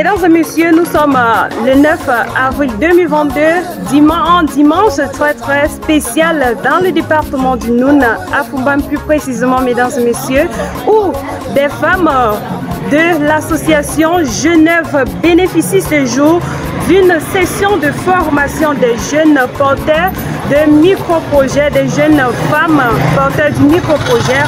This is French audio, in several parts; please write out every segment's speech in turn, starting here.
Mesdames et messieurs, nous sommes le 9 avril 2022, dimanche très spécial dans le département du Noun, à Fumban plus précisément, mesdames et messieurs, où des femmes de l'association Genève bénéficient ce jour d'une session de formation des jeunes porteurs de micro-projets, des jeunes femmes porteurs du micro-projet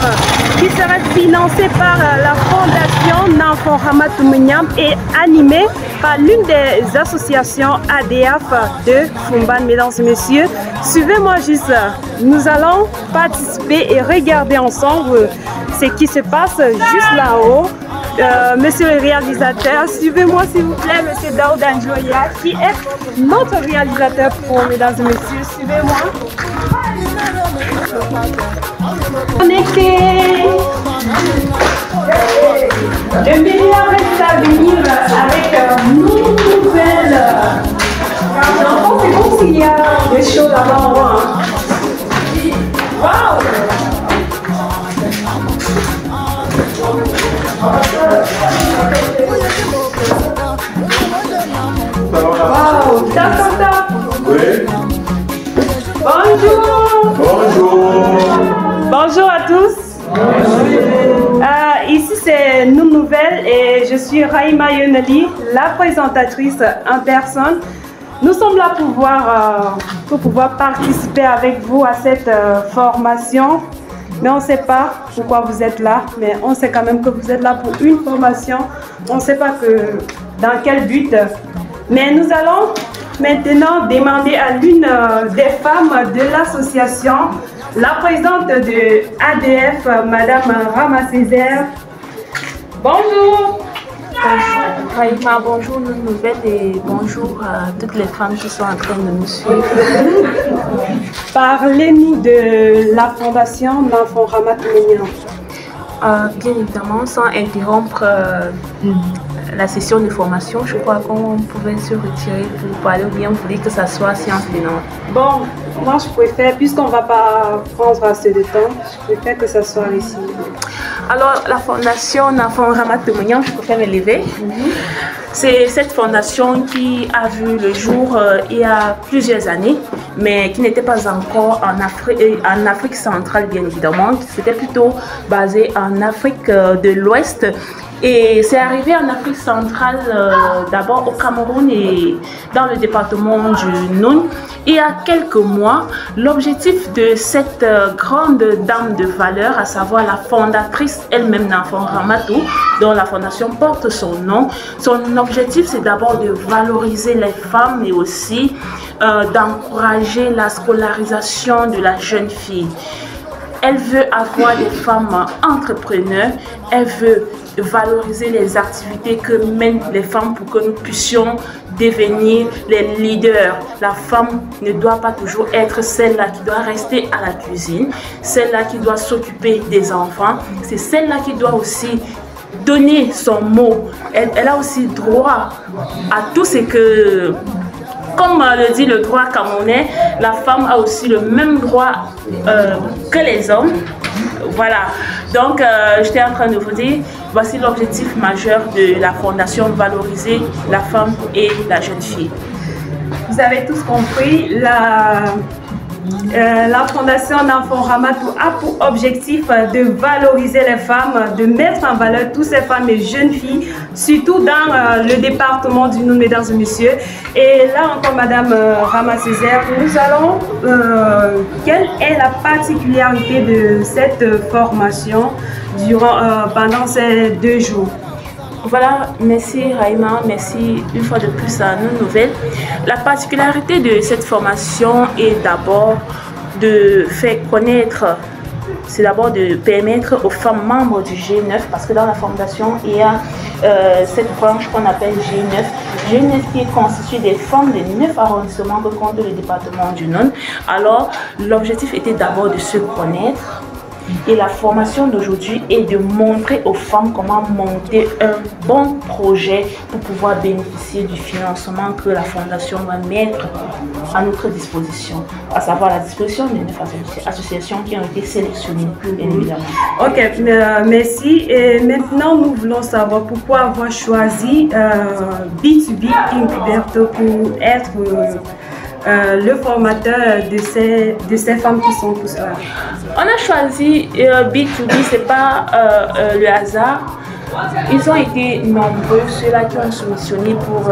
qui serait financé par la Fondation Nanfon Ramatou Mignam et animé par l'une des associations ADF de Fumban. Mesdames et messieurs, suivez-moi juste, nous allons participer et regarder ensemble ce qui se passe juste là-haut. Monsieur le réalisateur, suivez-moi s'il vous plaît, monsieur Daouda Njoya, qui est notre réalisateur pro, mesdames et messieurs, suivez-moi. Connecté. Le meilleur reste à venir avec nos nouvelles. J'entends, c'est comme s'il y a des choses avant moi. Waouh! Wow, top. Oui. Bonjour. Bonjour à tous. Ici c'est Nous Nouvelles et je suis Raïma Yonali, la présentatrice en personne. Nous sommes là pour pouvoir participer avec vous à cette formation. Mais on ne sait pas pourquoi vous êtes là, mais on sait quand même que vous êtes là pour une formation. On ne sait pas dans quel but. Mais nous allons maintenant demander à l'une des femmes de l'association, la présidente de ADF, Madame Rama Césaire. Bonjour. Bonjour Raïma, bonjour Nous Nouvelles et bonjour à toutes les femmes qui sont en train de nous suivre. Parlez-nous de la fondation Nanfon Ramatou Mignam. Bien évidemment, sans interrompre la session de formation, je crois qu'on pouvait se retirer pour parler ou bien vous voulez que ça soit séance plénière. Bon, moi je préfère, puisqu'on ne va pas prendre assez de temps, je préfère que ça soit ici. Alors, la fondation Nanfon Ramatou Mignam, je préfère me lever. C'est cette fondation qui a vu le jour il y a plusieurs années, mais qui n'était pas encore en Afrique centrale, bien évidemment. C'était plutôt basé en Afrique de l'Ouest. Et c'est arrivé en Afrique centrale, d'abord au Cameroun et dans le département du Noun. Il y a quelques mois, l'objectif de cette grande dame de valeur, à savoir la fondatrice elle-même Nanfon Ramatou, dont la fondation porte son nom, son objectif c'est d'abord de valoriser les femmes mais aussi d'encourager la scolarisation de la jeune fille. Elle veut avoir des femmes entrepreneurs, elle veut valoriser les activités que mènent les femmes pour que nous puissions devenir les leaders. La femme ne doit pas toujours être celle-là qui doit rester à la cuisine, celle-là qui doit s'occuper des enfants, c'est celle-là qui doit aussi donner son mot. Elle a aussi droit à tout ce que... Comme le dit le droit camerounais, la femme a aussi le même droit que les hommes. Voilà, donc j'étais en train de vous dire, voici l'objectif majeur de la fondation, valoriser la femme et la jeune fille. Vous avez tous compris, la fondation Nanfon Ramatou a pour objectif de valoriser les femmes, de mettre en valeur toutes ces femmes et jeunes filles, surtout dans le département du Noun, mesdames et messieurs. Et là encore, Madame Rama Césaire, nous allons, quelle est la particularité de cette formation pendant ces 2 jours? Voilà, merci Raïma, merci une fois de plus à Nous Nouvelles. La particularité de cette formation est d'abord de faire connaître, c'est d'abord de permettre aux femmes membres du G9, parce que dans la fondation, il y a cette branche qu'on appelle G9. G9 qui est constituée des femmes de 9 arrondissements que compte le département du Noun. Alors, l'objectif était d'abord de se connaître, Et la formation d'aujourd'hui est de montrer aux femmes comment monter un bon projet pour pouvoir bénéficier du financement que la Fondation va mettre à notre disposition, à savoir la disposition des 9 associations qui ont été sélectionnées, bien évidemment. Ok, merci. Et maintenant, nous voulons savoir pourquoi avoir choisi B2B Incubator pour être le formateur de ces femmes qui sont tous là. On a choisi B2B, c'est pas le hasard. Ils ont été nombreux, ceux-là qui ont soumissionné pour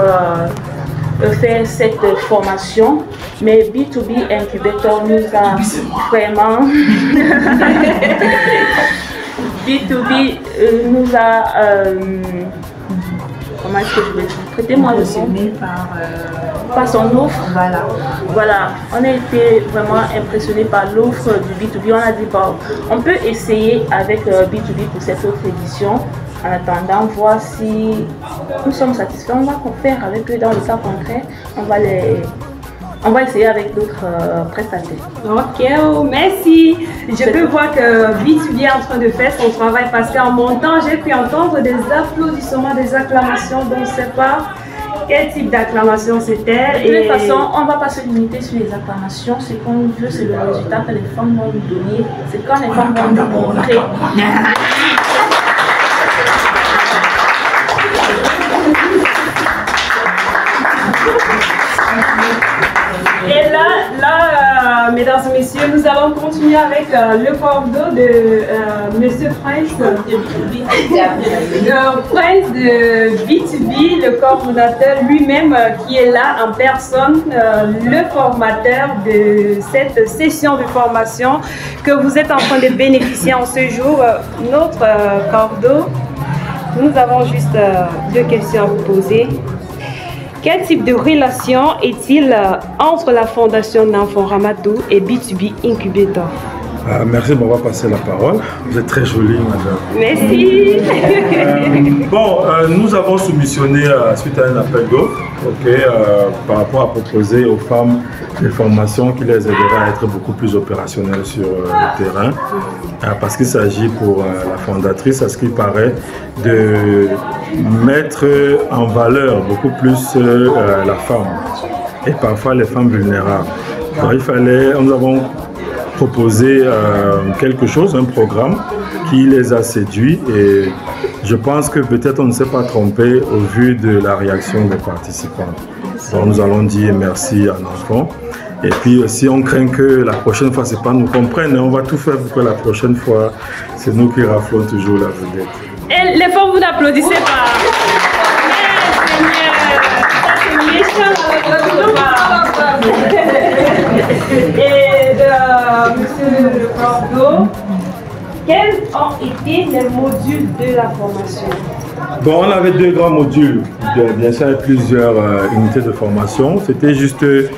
faire cette formation. Mais B2B Incubator nous a vraiment... B2B nous a... comment est-ce que je vais traiter moi le par son offre. Voilà, on a été vraiment impressionné par l'offre du B2B. On a dit bon, on peut essayer avec B2B pour cette autre édition. En attendant, voir si nous sommes satisfaits. On va faire avec eux dans le cas concret. On va essayer avec d'autres prestataires. Ok, oh, merci. Je peux voir que B2B est en train de faire son travail parce qu'en montant, j'ai pu entendre des applaudissements, des acclamations. Donc, je ne sais pas quel type d'acclamation c'était. De toute façon, on ne va pas se limiter sur les acclamations. Ce qu'on veut, c'est le résultat que les femmes vont nous donner. C'est quand les femmes vont nous montrer. Et là, mesdames et messieurs, nous allons continuer avec le cordeau de Monsieur Prince, le Prince de B2B, le coordonnateur lui-même qui est là en personne, le formateur de cette session de formation que vous êtes en train de bénéficier en ce jour. Notre cordeau, nous avons juste 2 questions à vous poser. Quel type de relation est-il entre la Fondation Nanfon Ramadou et B2B Incubator? Merci, on va passer la parole. Vous êtes très jolie, madame. Merci. Nous avons soumissionné suite à un appel d'offres par rapport à proposer aux femmes des formations qui les aideraient à être beaucoup plus opérationnelles sur le terrain. Parce qu'il s'agit pour la fondatrice, à ce qui paraît, de mettre en valeur beaucoup plus la femme et parfois les femmes vulnérables. Donc, nous avons proposé quelque chose, un programme qui les a séduits et je pense que peut-être on ne s'est pas trompé au vu de la réaction des participants. Donc nous allons dire merci à l'enfant. Et puis si on craint que la prochaine fois, c'est pas nous comprennent, on va tout faire pour que la prochaine fois, c'est nous qui raflons toujours la vedette. Et les femmes, vous n'applaudissez pas. Et de Monsieur le Cordeau, quels ont été les modules de la formation? Bon, on avait 2 grands modules, bien sûr, avec plusieurs unités de formation. C'était juste de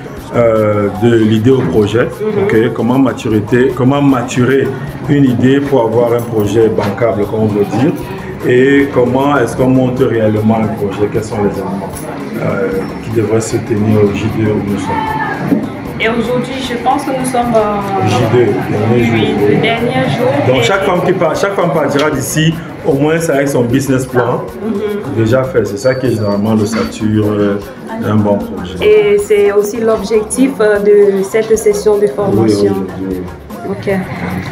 l'idée au projet, comment maturer une idée pour avoir un projet bancable, comme on veut dire, et comment est-ce qu'on monte réellement un projet, quels sont les éléments qui devraient se tenir au J2 où nous sommes. Et aujourd'hui, je pense que nous sommes J2, le dernier jour. Donc chaque femme partira d'ici au moins avec son business plan déjà fait. C'est ça qui est généralement l'ossature d'un bon projet. Et c'est aussi l'objectif de cette session de formation. Oui. Ok.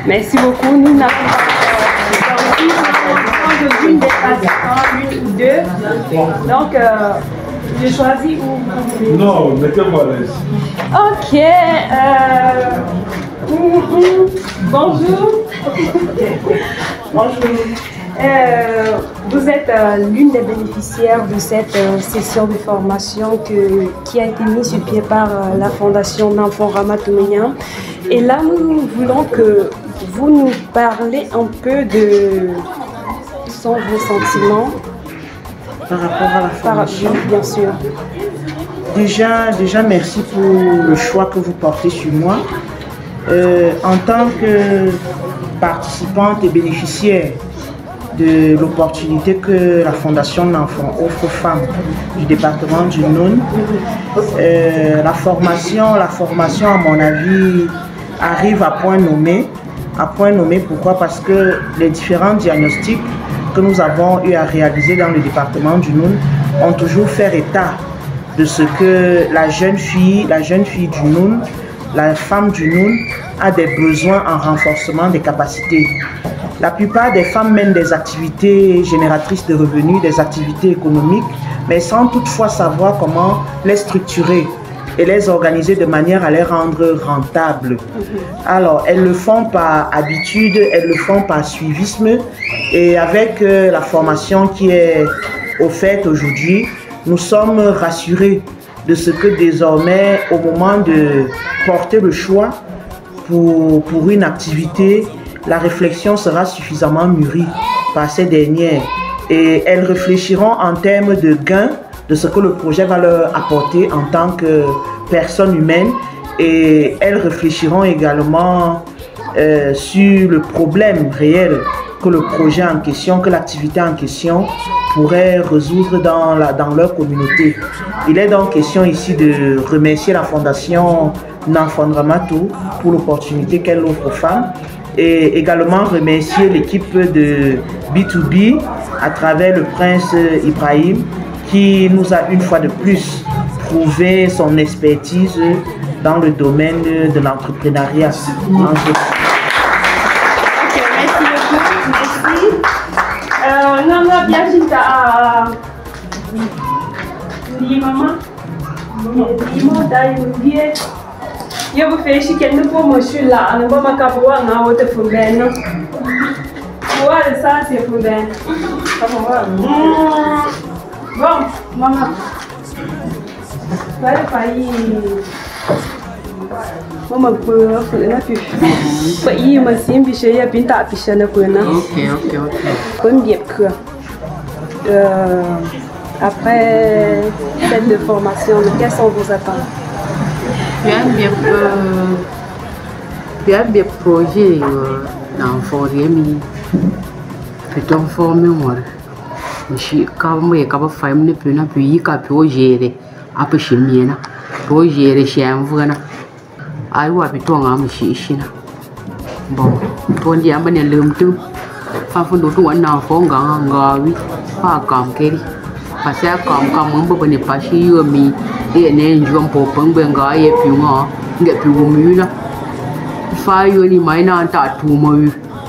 Merci beaucoup. Nous n'avons pas l'une des participants, l'une ou 2. Donc, j'ai choisi où. Non, mettez-moi à l'aise. Ok. Bonjour. Bonjour. Vous êtes l'une des bénéficiaires de cette session de formation qui a été mise sur pied par la Fondation Nanfon Ramadou. Et là, nous voulons que vous nous parlez un peu de vos sentiments par rapport à la formation. Bien sûr. Déjà, merci pour le choix que vous portez sur moi. En tant que participante et bénéficiaire de l'opportunité que la Fondation Nanfon offre aux femmes du département du Noun, la formation, à mon avis, arrive à point nommé à point nommé. Pourquoi? Parce que les différents diagnostics que nous avons eu à réaliser dans le département du Noun ont toujours fait état de ce que la jeune fille du Noun, la femme du Noun, a des besoins en renforcement des capacités. La plupart des femmes mènent des activités génératrices de revenus, des activités économiques, mais sans toutefois savoir comment les structurer et les organiser de manière à les rendre rentables. Alors, elles le font par habitude, elles le font par suivisme, et avec la formation qui est offerte aujourd'hui, nous sommes rassurés de ce que désormais, au moment de porter le choix pour une activité, la réflexion sera suffisamment mûrie par ces dernières et elles réfléchiront en termes de gains de ce que le projet va leur apporter en tant que personne humaine, et elles réfléchiront également sur le problème réel que le projet en question, que l'activité en question pourrait résoudre dans leur communauté. Il est donc question ici de remercier la Fondation Nanfon Ramatou pour l'opportunité qu'elle offre aux femmes, et également remercier l'équipe de B2B à travers le prince Ibrahim, qui nous a une fois de plus prouvé son expertise dans le domaine de l'entrepreneuriat. Merci beaucoup. Merci. On a bien dit à maman. Je vous fais chier qu'elle ne peut pas me là, on ne peut pas voir un autre problème. Voilà, ça c'est problème. Bon, maman. Voilà, failli. Maman peut faire la pub. Failli, ma sim, puis j'ai bien tapé chez la pena. Ok. Bonne bien que. Après cette formation, quelles sont vos attentes? Bien projet dans forêt plutôt formé moi. Je quand je capable faire une pena puis capable gérer après chez moi pour gérer chez un voilà. Ai wa plutôt ngam shi na. Bon, pour dire ben le mtu fa fu do tu na fo nga wi pa kam keri. Parce que comme on peut ne pas chier mi et ne jouons pour pengue nga et puis moi nge puis mu na fa yo ni mai na ta tu mo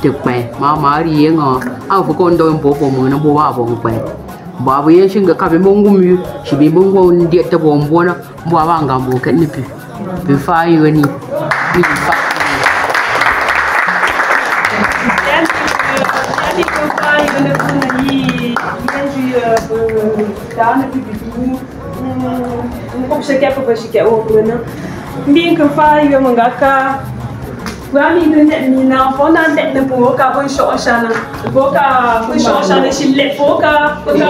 te pe ma ri nga a fu kon do po mu na bo wa bo pe ba bo ye shinga ka be mongu mu shi be mongu ndi te bo mbona bo wa nga bo ke ni puis fa yo ni fa bien que faille mangaka wami de na fona de pour ka bon chana boka bon chana chile boka na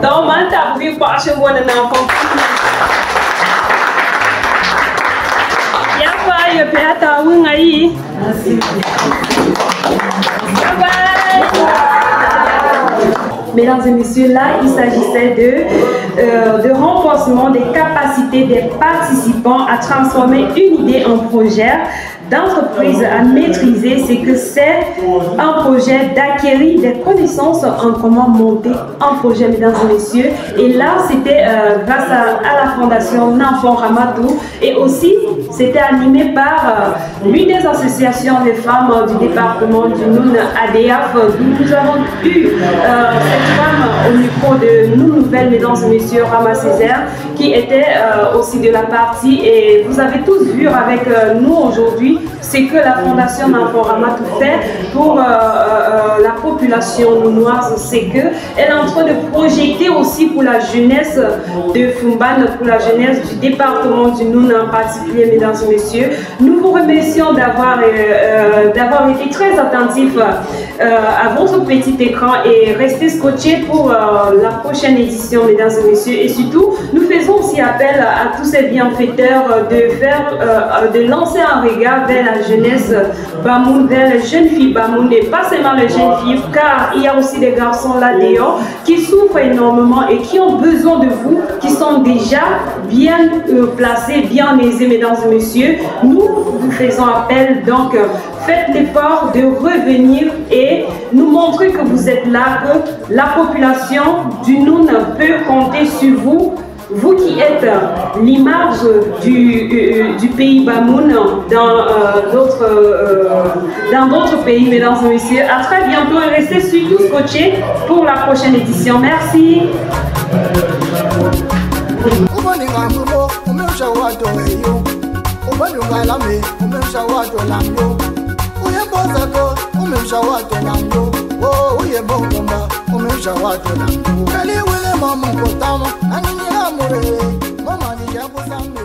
dans manta vi pas chez moi na fon ya faille peta wingai Mesdames et messieurs, là, il s'agissait de renforcement des capacités des participants à transformer une idée en projet, d'entreprise à maîtriser, c'est que c'est un projet d'acquérir des connaissances en comment monter un projet, mesdames et messieurs. Et là, c'était grâce à la Fondation Nanfon Ramatou, et aussi, c'était animé par l'une des associations des femmes du département du Noun, ADF. Nous avons eu cette femme au micro de Nous Nouvelles, mesdames et messieurs, Rama Césaire, qui était aussi de la partie. Et vous avez tous vu avec nous aujourd'hui ce que la Fondation Nanfon Ramatou fait pour la population nounoise. C'est qu'elle est en train de projeter aussi pour la jeunesse de Fumban, pour la jeunesse du département du Noun en particulier, mesdames et messieurs. Nous vous remercions d'avoir été très attentifs à votre petit écran et restez scotchés pour la prochaine édition, mesdames et messieurs. Et surtout, nous faisons aussi appel à tous ces bienfaiteurs de lancer un regard vers la jeunesse Bamoun, vers les jeunes filles Bamoun, et pas seulement les jeunes filles, car il y a aussi des garçons là dehors qui souffrent énormément et qui ont besoin de vous, qui sont déjà bien placés, bien aisés, mesdames et messieurs. Nous vous faisons appel. Donc, faites l'effort de revenir et nous montrer que vous êtes là, que la population du Noun peut compter sur vous. Vous qui êtes l'image du pays Bamoun dans d'autres pays, mesdames et messieurs. À très bientôt et restez surtout scotchés pour la prochaine édition. Merci. Mama ni jabu sambe